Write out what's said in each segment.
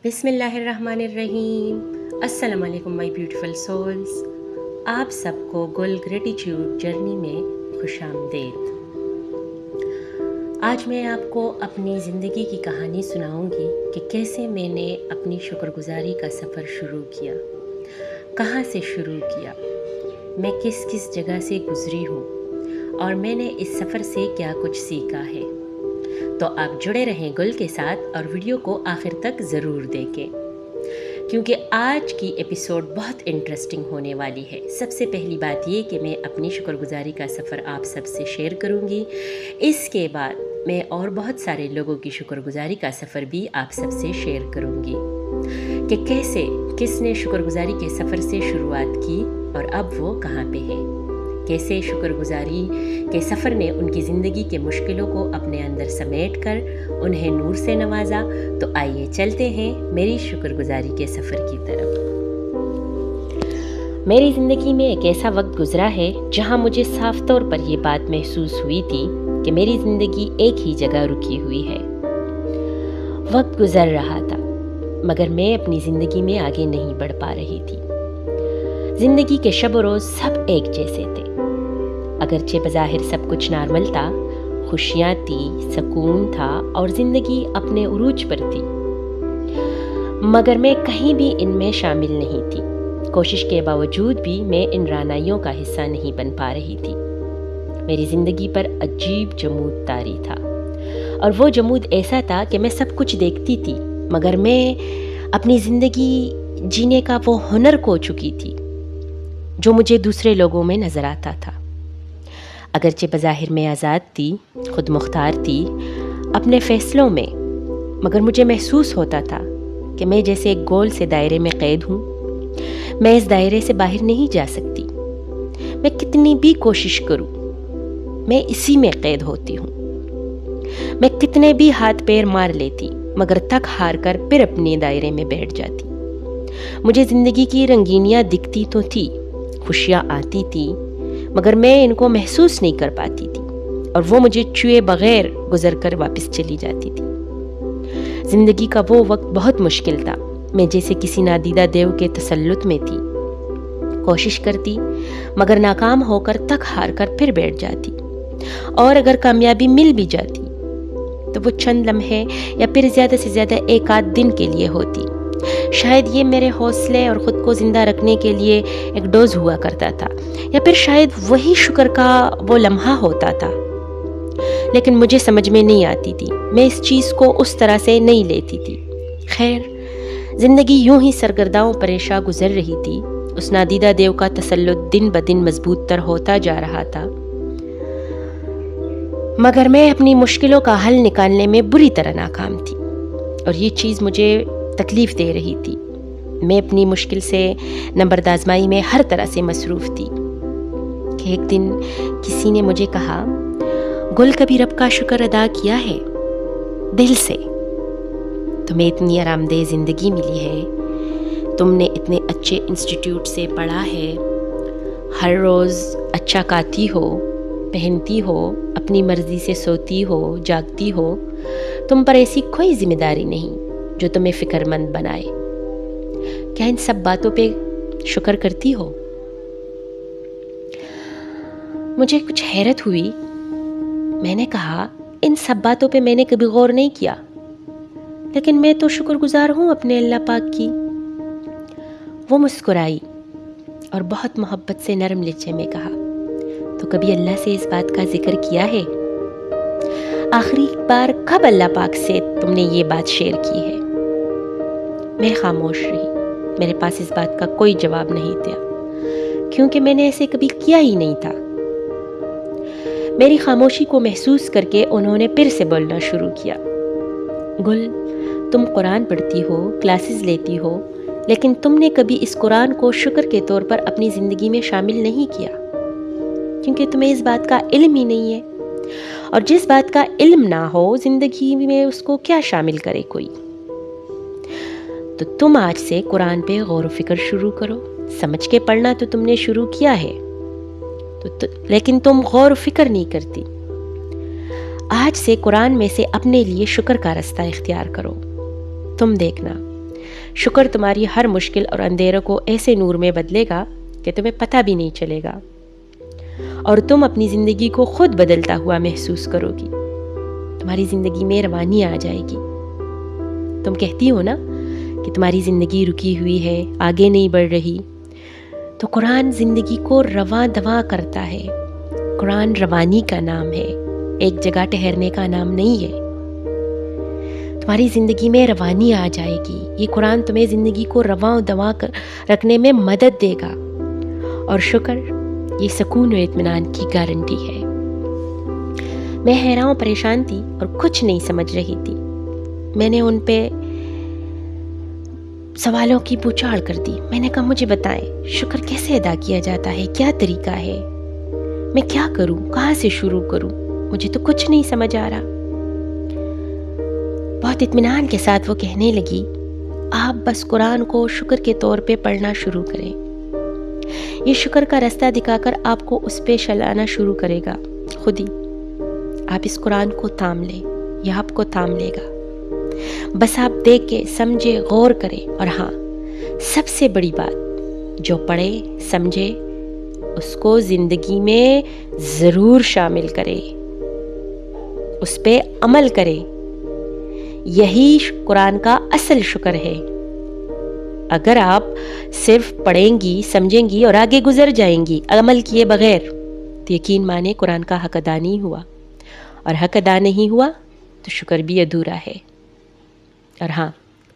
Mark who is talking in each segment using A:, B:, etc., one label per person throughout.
A: بسم اللہ الرحمن الرحیم۔ السلام علیکم مائی بیوٹیفل سولز، آپ سب کو گل گریٹیچیوڈ جرنی میں خوش آمدید۔ آج میں آپ کو اپنی زندگی کی کہانی سناؤں گی کہ کیسے میں نے اپنی شکر گزاری کا سفر شروع کیا، کہاں سے شروع کیا، میں کس کس جگہ سے گزری ہوں اور میں نے اس سفر سے کیا کچھ سیکھا ہے۔ تو آپ جڑے رہیں گل کے ساتھ اور ویڈیو کو آخر تک ضرور دیکھیں، کیونکہ آج کی ایپیسوڈ بہت انٹرسٹنگ ہونے والی ہے۔ سب سے پہلی بات یہ کہ میں اپنی شکر گزاری کا سفر آپ سب سے شیئر کروں گی، اس کے بعد میں اور بہت سارے لوگوں کی شکر گزاری کا سفر بھی آپ سب سے شیئر کروں گی کہ کیسے کس نے شکر گزاری کے سفر سے شروعات کی اور اب وہ کہاں پہ ہے، کیسے شکر گزاری کے سفر نے ان کی زندگی کے مشکلوں کو اپنے اندر سمیٹ کر انہیں نور سے نوازا۔ تو آئیے چلتے ہیں میری شکر گزاری کے سفر کی طرف۔ میری زندگی میں ایک ایسا وقت گزرا ہے جہاں مجھے صاف طور پر یہ بات محسوس ہوئی تھی کہ میری زندگی ایک ہی جگہ رکی ہوئی ہے۔ وقت گزر رہا تھا مگر میں اپنی زندگی میں آگے نہیں بڑھ پا رہی تھی۔ زندگی کے شب و روز سب ایک جیسے تھے، اگرچہ بظاہر سب کچھ نارمل تھا، خوشیاں تھی، سکون تھا اور زندگی اپنے عروج پر تھی، مگر میں کہیں بھی ان میں شامل نہیں تھی۔ کوشش کے باوجود بھی میں ان رعنائیوں کا حصہ نہیں بن پا رہی تھی۔ میری زندگی پر عجیب جمود طاری تھا، اور وہ جمود ایسا تھا کہ میں سب کچھ دیکھتی تھی مگر میں اپنی زندگی جینے کا وہ ہنر کھو چکی تھی جو مجھے دوسرے لوگوں میں نظر آتا تھا۔ اگرچہ بظاہر میں آزاد تھی، خود مختار تھی اپنے فیصلوں میں، مگر مجھے محسوس ہوتا تھا کہ میں جیسے ایک گول سے دائرے میں قید ہوں۔ میں اس دائرے سے باہر نہیں جا سکتی، میں کتنی بھی کوشش کروں میں اسی میں قید ہوتی ہوں۔ میں کتنے بھی ہاتھ پیر مار لیتی مگر تک ہار کر پھر اپنے دائرے میں بیٹھ جاتی۔ مجھے زندگی کی رنگینیاں دکھتی تو تھی، خوشیاں آتی تھی مگر میں ان کو محسوس نہیں کر پاتی تھی اور وہ مجھے چھوئے بغیر گزر کر واپس چلی جاتی تھی۔ زندگی کا وہ وقت بہت مشکل تھا، میں جیسے کسی نادیدہ دیو کے تسلط میں تھی۔ کوشش کرتی مگر ناکام ہو کر تک ہار کر پھر بیٹھ جاتی، اور اگر کامیابی مل بھی جاتی تو وہ چند لمحے یا پھر زیادہ سے زیادہ ایک آدھ دن کے لیے ہوتی۔ شاید یہ میرے حوصلے اور خود کو زندہ رکھنے کے لیے ایک ڈوز ہوا کرتا تھا، یا پھر شاید وہی شکر کا وہ لمحہ ہوتا تھا، لیکن مجھے سمجھ میں نہیں آتی تھی، میں اس چیز کو اس طرح سے نہیں لیتی تھی۔ خیر، زندگی یوں ہی سرگرداؤں پریشاں گزر رہی تھی۔ اس نادیدہ دیو کا تسلط دن بدن مضبوط تر ہوتا جا رہا تھا، مگر میں اپنی مشکلوں کا حل نکالنے میں بری طرح ناکام تھی، اور یہ چیز مجھے تکلیف دے رہی تھی۔ میں اپنی مشکل سے نمبرد آزمائی میں ہر طرح سے مصروف تھی کہ ایک دن کسی نے مجھے کہا، گل کبھی رب کا شکر ادا کیا ہے دل سے؟ تمہیں اتنی آرام دہ زندگی ملی ہے، تم نے اتنے اچھے انسٹیٹیوٹ سے پڑھا ہے، ہر روز اچھا کھاتی ہو، پہنتی ہو، اپنی مرضی سے سوتی ہو، جاگتی ہو، تم پر ایسی کوئی ذمہ داری نہیں جو تمہیں فکر مند بنائے۔ کیا ان سب باتوں پہ شکر کرتی ہو؟ مجھے کچھ حیرت ہوئی۔ میں نے کہا، ان سب باتوں پہ میں نے کبھی غور نہیں کیا، لیکن میں تو شکر گزار ہوں اپنے اللہ پاک کی۔ وہ مسکرائی اور بہت محبت سے نرم لہجے میں کہا، تو کبھی اللہ سے اس بات کا ذکر کیا ہے؟ آخری بار کب اللہ پاک سے تم نے یہ بات شیئر کی ہے؟ میں خاموش رہی، میرے پاس اس بات کا کوئی جواب نہیں تھا، کیونکہ میں نے ایسے کبھی کیا ہی نہیں تھا۔ میری خاموشی کو محسوس کر کے انہوں نے پھر سے بولنا شروع کیا، گل، تم قرآن پڑھتی ہو، کلاسز لیتی ہو، لیکن تم نے کبھی اس قرآن کو شکر کے طور پر اپنی زندگی میں شامل نہیں کیا، کیونکہ تمہیں اس بات کا علم ہی نہیں ہے، اور جس بات کا علم نہ ہو زندگی میں اس کو کیا شامل کرے کوئی؟ تو تم آج سے قرآن پہ غور و فکر شروع کرو۔ سمجھ کے پڑھنا تو تم نے شروع کیا ہے، لیکن تم غور و فکر نہیں کرتی۔ آج سے قرآن میں سے اپنے لیے شکر کا راستہ اختیار کرو۔ تم دیکھنا، شکر تمہاری ہر مشکل اور اندھیروں کو ایسے نور میں بدلے گا کہ تمہیں پتہ بھی نہیں چلے گا، اور تم اپنی زندگی کو خود بدلتا ہوا محسوس کرو گی۔ تمہاری زندگی میں روانی آ جائے گی۔ تم کہتی ہو نا کہ تمہاری زندگی رکی ہوئی ہے، آگے نہیں بڑھ رہی، تو قرآن زندگی کو رواں دواں کرتا ہے۔ قرآن روانی کا نام ہے، ایک جگہ ٹھہرنے کا نام نہیں ہے۔ تمہاری زندگی میں روانی آ جائے گی۔ یہ قرآن تمہیں زندگی کو رواں دواں رکھنے میں مدد دے گا، اور شکر یہ سکون و اطمینان کی گارنٹی ہے۔ میں حیران پریشان تھی اور کچھ نہیں سمجھ رہی تھی۔ میں نے ان پہ سوالوں کی بوچھاڑ کر دی۔ میں نے کہا مجھے بتائیں شکر کیسے ادا کیا جاتا ہے، کیا طریقہ ہے، میں کیا کروں، کہاں سے شروع کروں، مجھے تو کچھ نہیں سمجھ آ رہا۔ بہت اطمینان کے ساتھ وہ کہنے لگی، آپ بس قرآن کو شکر کے طور پہ پڑھنا شروع کریں۔ یہ شکر کا رستہ دکھا کر آپ کو اس پہ چلانا شروع کرے گا خود ہی۔ آپ اس قرآن کو تھام لیں، یہ آپ کو تھام لے گا۔ بس آپ دیکھ کے سمجھے، غور کریں، اور ہاں سب سے بڑی بات، جو پڑھے سمجھے اس کو زندگی میں ضرور شامل کرے، اس پہ عمل کرے۔ یہی قرآن کا اصل شکر ہے۔ اگر آپ صرف پڑھیں گی، سمجھیں گی اور آگے گزر جائیں گی عمل کیے بغیر، تو یقین مانے قرآن کا حق ادا نہیں ہوا، اور حق ادا نہیں ہوا تو شکر بھی ادھورا ہے۔ اور ہاں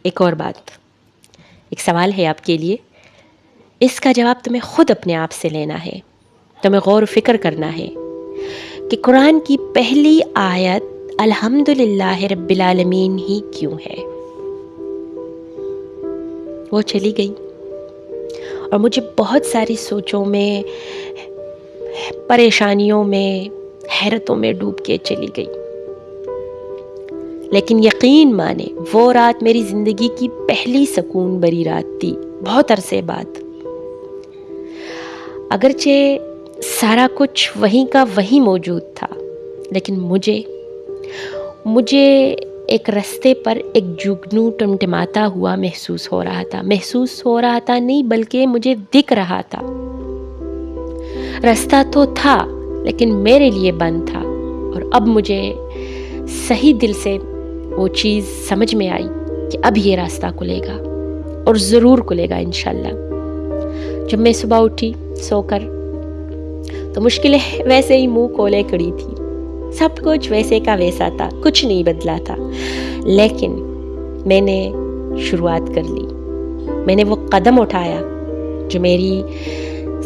A: ایک اور بات، ایک سوال ہے آپ کے لیے، اس کا جواب تمہیں خود اپنے آپ سے لینا ہے، تمہیں غور و فکر کرنا ہے کہ قرآن کی پہلی آیت الحمدللہ رب العالمین ہی کیوں ہے؟ وہ چلی گئی اور مجھے بہت ساری سوچوں میں، پریشانیوں میں، حیرتوں میں ڈوب کے چلی گئی۔ لیکن یقین مانے وہ رات میری زندگی کی پہلی سکون بری رات تھی، بہت عرصے بعد۔ اگرچہ سارا کچھ وہیں کا وہیں موجود تھا، لیکن مجھے ایک رستے پر ایک جگنو ٹمٹماتا ہوا محسوس ہو رہا تھا نہیں بلکہ مجھے دکھ رہا تھا۔ رستہ تو تھا لیکن میرے لیے بند تھا، اور اب مجھے صحیح دل سے وہ چیز سمجھ میں آئی کہ اب یہ راستہ کھلے گا، اور ضرور کھلے گا انشاءاللہ۔ جب میں صبح اٹھی سو کر، تو مشکلیں ویسے ہی منہ کھولے کھڑی تھی، سب کچھ ویسے کا ویسا تھا، کچھ نہیں بدلا تھا۔ لیکن میں نے شروعات کر لی، میں نے وہ قدم اٹھایا جو میری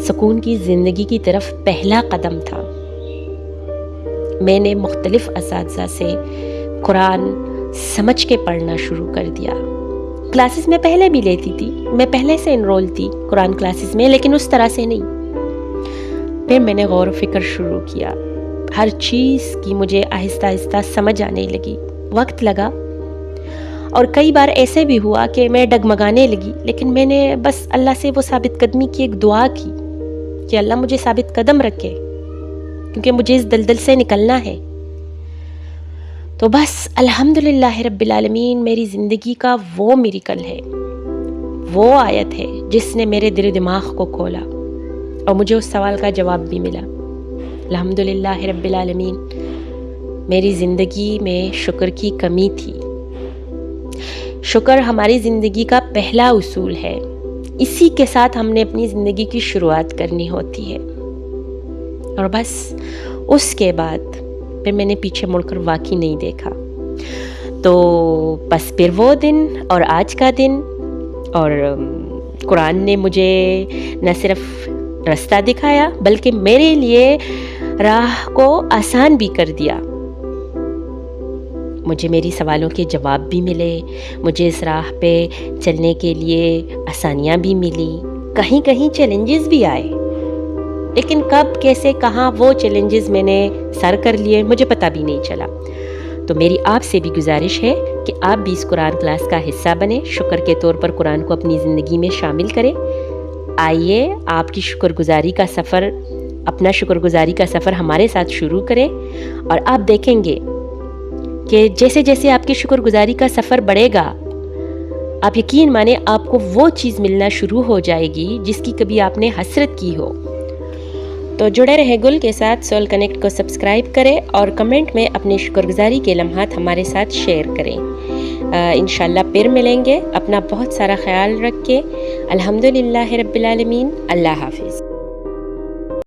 A: سکون کی زندگی کی طرف پہلا قدم تھا۔ میں نے مختلف اساتذہ سے قرآن سمجھ کے پڑھنا شروع کر دیا۔ کلاسز میں پہلے بھی لیتی تھی، میں پہلے سے انرول تھی قرآن کلاسز میں، لیکن اس طرح سے نہیں۔ پھر میں نے غور و فکر شروع کیا، ہر چیز کی مجھے آہستہ آہستہ سمجھ آنے لگی، وقت لگا، اور کئی بار ایسے بھی ہوا کہ میں ڈگمگانے لگی، لیکن میں نے بس اللہ سے وہ ثابت قدمی کی ایک دعا کی کہ اللہ مجھے ثابت قدم رکھے، کیونکہ مجھے اس دلدل سے نکلنا ہے۔ تو بس الحمدللہ رب العالمین میری زندگی کا وہ میریکل ہے، وہ آیت ہے جس نے میرے دل و دماغ کو کھولا، اور مجھے اس سوال کا جواب بھی ملا۔ الحمدللہ رب العالمین، میری زندگی میں شکر کی کمی تھی۔ شکر ہماری زندگی کا پہلا اصول ہے، اسی کے ساتھ ہم نے اپنی زندگی کی شروعات کرنی ہوتی ہے۔ اور بس اس کے بعد پھر میں نے پیچھے مڑ کر واقعی نہیں دیکھا۔ تو بس پھر وہ دن اور آج کا دن، اور قرآن نے مجھے نہ صرف رستہ دکھایا بلکہ میرے لیے راہ کو آسان بھی کر دیا۔ مجھے میری سوالوں کے جواب بھی ملے، مجھے اس راہ پہ چلنے کے لیے آسانیاں بھی ملی، کہیں کہیں چیلنجز بھی آئے، لیکن کب کیسے کہاں وہ چیلنجز میں نے سر کر لیے مجھے پتہ بھی نہیں چلا۔ تو میری آپ سے بھی گزارش ہے کہ آپ بھی اس قرآن کلاس کا حصہ بنیں، شکر کے طور پر قرآن کو اپنی زندگی میں شامل کریں۔ آئیے آپ کی شکر گزاری کا سفر، اپنا شکر گزاری کا سفر ہمارے ساتھ شروع کریں، اور آپ دیکھیں گے کہ جیسے جیسے آپ کی شکر گزاری کا سفر بڑھے گا، آپ یقین مانیں آپ کو وہ چیز ملنا شروع ہو جائے گی جس کی کبھی آپ نے حسرت کی ہو۔ تو جڑے رہے گل کے ساتھ، سول کنیکٹ کو سبسکرائب کریں اور کمنٹ میں اپنے شکرگزاری کے لمحات ہمارے ساتھ شیئر کریں۔ انشاءاللہ پھر ملیں گے۔ اپنا بہت سارا خیال رکھ کے، الحمدللہ رب العالمین۔ اللہ حافظ۔